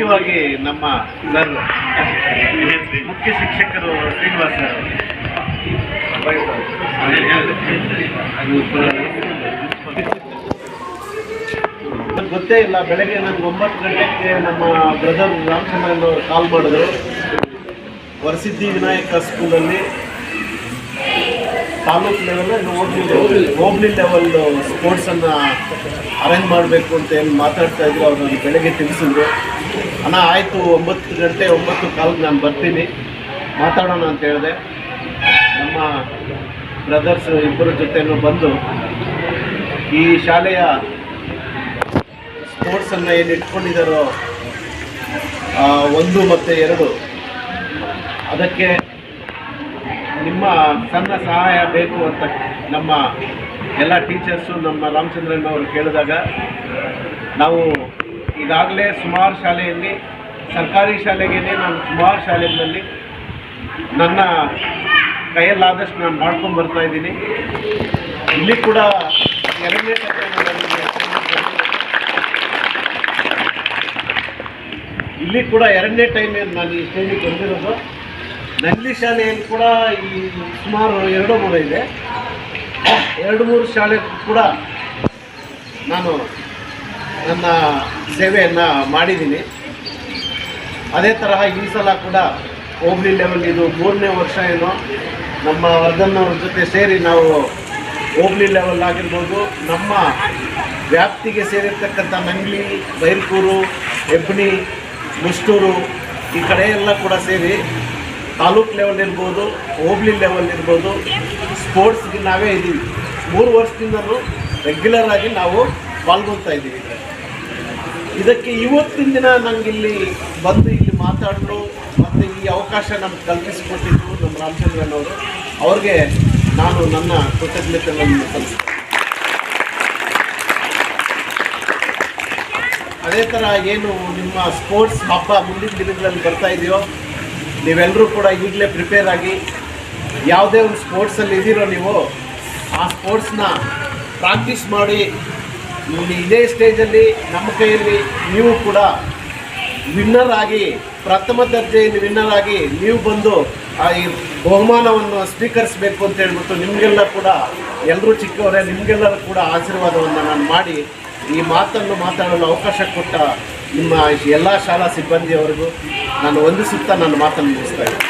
ಮುಖ್ಯವಾಗಿ ನಮ್ಮ ಸರ್ ಮುಖ್ಯ ಶಿಕ್ಷಕರು ಶ್ರೀನಿವಾಸ್ ಗೊತ್ತೇ ಇಲ್ಲ. ಬೆಳಗ್ಗೆ ನನಗೆ 9 ಗಂಟೆಗೆ ನಮ್ಮ ಬ್ರದರ್ ರಾಮಚಂದ್ರನ್ ಕಾಲ್ ಮಾಡಿದ್ರು. ವರಸಿದ್ಧಿ ವಿನಾಯಕ ಸ್ಕೂಲಲ್ಲಿ ತಾಲೂಕು ಲೆವೆಲ್ ಹೋಬ್ಳಿ ಲೆವೆಲ್ ಸ್ಪೋರ್ಟ್ಸನ್ನು ಅರೇಂಜ್ ಮಾಡಬೇಕು ಅಂತ ಹೇಳಿ ಮಾತಾಡ್ತಾ ಇದ್ರು. ಅವ್ರು ನನಗೆ ಬೆಳಗ್ಗೆ ತಿಳಿಸಿದ್ರು. ಅಣ್ಣ ಆಯಿತು, 9 ಗಂಟೆ 9:15 ನಾನು ಬರ್ತೀನಿ, ಮಾತಾಡೋಣ ಅಂತ ಹೇಳಿದೆ. ನಮ್ಮ ಬ್ರದರ್ಸ್ ಇಬ್ಬರ ಜೊತೆನೂ ಬಂದು ಈ ಶಾಲೆಯ ಸ್ಪೋರ್ಟ್ಸನ್ನು ಏನು ಇಟ್ಕೊಂಡಿದ್ದಾರೋ 1 ಮತ್ತು 2 ಅದಕ್ಕೆ ನಿಮ್ಮ ಸಣ್ಣ ಸಹಾಯ ಬೇಕು ಅಂತ ನಮ್ಮ ಎಲ್ಲ ಟೀಚರ್ಸು ನಮ್ಮ ರಾಮಚಂದ್ರನ್ ಅವರು ಕೇಳಿದಾಗ ನಾವು ಈಗಾಗಲೇ ಸುಮಾರು ಶಾಲೆಯಲ್ಲಿ ಸರ್ಕಾರಿ ಶಾಲೆಗೇ ನಾನು ಸುಮಾರು ಶಾಲೆಗಳಲ್ಲಿ ನನ್ನ ಕೈಯಲ್ಲಾದಷ್ಟು ನಾನು ಮಾಡ್ಕೊಂಡು ಬರ್ತಾ ಇದ್ದೀನಿ. ಇಲ್ಲಿ ಕೂಡ 2ನೇ ಟೈಮ್ ನಾನು ಈ ಸ್ಟೇಜಿಗೆ ಬಂದಿರೋದು. ನಲ್ಲಿ ಶಾಲೆಯಲ್ಲಿ ಕೂಡ ಈ ಸುಮಾರು 2-3 ಇದೆ. 2-3 ಶಾಲೆ ಕೂಡ ನಾನು ನನ್ನ ಸೇವೆಯನ್ನು ಮಾಡಿದ್ದೀನಿ. ಅದೇ ತರಹ ಈ ಸಲ ಕೂಡ ಹೋಬ್ಳಿ ಲೆವೆಲ್ ಇದು 3ನೇ ವರ್ಷ ಏನೋ ನಮ್ಮ ವರ್ಧನ್ ಅವ್ರ ಜೊತೆ ಸೇರಿ ನಾವು ಹೋಬ್ಳಿ ಲೆವೆಲ್ ಆಗಿರ್ಬೋದು, ನಮ್ಮ ವ್ಯಾಪ್ತಿಗೆ ಸೇರಿರ್ತಕ್ಕಂಥ ನಂಗ್ಲಿ, ಬೈರ್ಕೂರು, ಹೆಬ್ಣಿ, ಮುಷ್ಟೂರು ಈ ಕಡೆ ಎಲ್ಲ ಕೂಡ ಸೇರಿ ತಾಲೂಕು ಲೆವೆಲ್ ಇರ್ಬೋದು, ಹೋಬ್ಳಿ ಲೆವೆಲ್ ಇರ್ಬೋದು, ಸ್ಪೋರ್ಟ್ಸ್ಗೆ ನಾವೇ ಇದ್ದೀವಿ. 3 ವರ್ಷದಿಂದಲೂ ರೆಗ್ಯುಲರ್ ಆಗಿ ನಾವು ಪಾಲ್ಗೊಳ್ತಾ ಇದ್ದೀವಿ. ಇದಕ್ಕೆ ಇವತ್ತಿನ ದಿನ ನನಗಿಲ್ಲಿ ಬಂದು ಇಲ್ಲಿ ಮಾತಾಡಲು ಮತ್ತು ಈ ಅವಕಾಶ ನಮ್ಗೆ ಕಲ್ಪಿಸಿಕೊಟ್ಟಿದ್ದು ನಮ್ಮ ರಾಮಚಂದ್ರನ್ ಅವರು, ಅವ್ರಿಗೆ ನಾನು ನನ್ನ ಕೃತಜ್ಞತೆಗಳನ್ನು ಸಲ್ಲಿಸ್ತೀನಿ. ಅದೇ ಥರ ಏನು ನಿಮ್ಮ ಸ್ಪೋರ್ಟ್ಸ್ ಹಬ್ಬ ಮುಂದಿನ ದಿನಗಳಲ್ಲಿ ಬರ್ತಾ ಇದೆಯೋ, ನೀವೆಲ್ಲರೂ ಕೂಡ ಈಗಲೇ ಪ್ರಿಪೇರ್ ಆಗಿ ಯಾವುದೇ ಒಂದು ಸ್ಪೋರ್ಟ್ಸಲ್ಲಿ ಇದ್ದೀರೋ ನೀವು ಆ ಸ್ಪೋರ್ಟ್ಸ್ನ ಪ್ರಾಕ್ಟೀಸ್ ಮಾಡಿ ಇದೇ ಸ್ಟೇಜಲ್ಲಿ ನಮ್ಮ ಕೈಯಲ್ಲಿ ನೀವು ಕೂಡ ವಿನ್ನರ್ ಆಗಿ, ಪ್ರಥಮ ದರ್ಜೆಯಲ್ಲಿ ವಿನ್ನರ್ ಆಗಿ ನೀವು ಬಂದು ಈ ಬಹುಮಾನವನ್ನು ಸ್ವೀಕರಿಸಬೇಕು ಅಂತ ಹೇಳ್ಬಿಟ್ಟು ನಿಮಗೆಲ್ಲ ಕೂಡ, ಎಲ್ಲರೂ ಚಿಕ್ಕವರೇ, ನಿಮಗೆಲ್ಲರೂ ಕೂಡ ಆಶೀರ್ವಾದವನ್ನು ನಾನು ಮಾಡಿ ಈ ಮಾತನ್ನು ಮಾತಾಡಲು ಅವಕಾಶ ಕೊಟ್ಟ ನಿಮ್ಮ ಎಲ್ಲ ಶಾಲಾ ಸಿಬ್ಬಂದಿಯವರಿಗೂ ನಾನು ವಂದಿಸುತ್ತಾ ನನ್ನ ಮಾತನ್ನು ಮುಗಿಸ್ತಾ ಇದ್ದೀನಿ.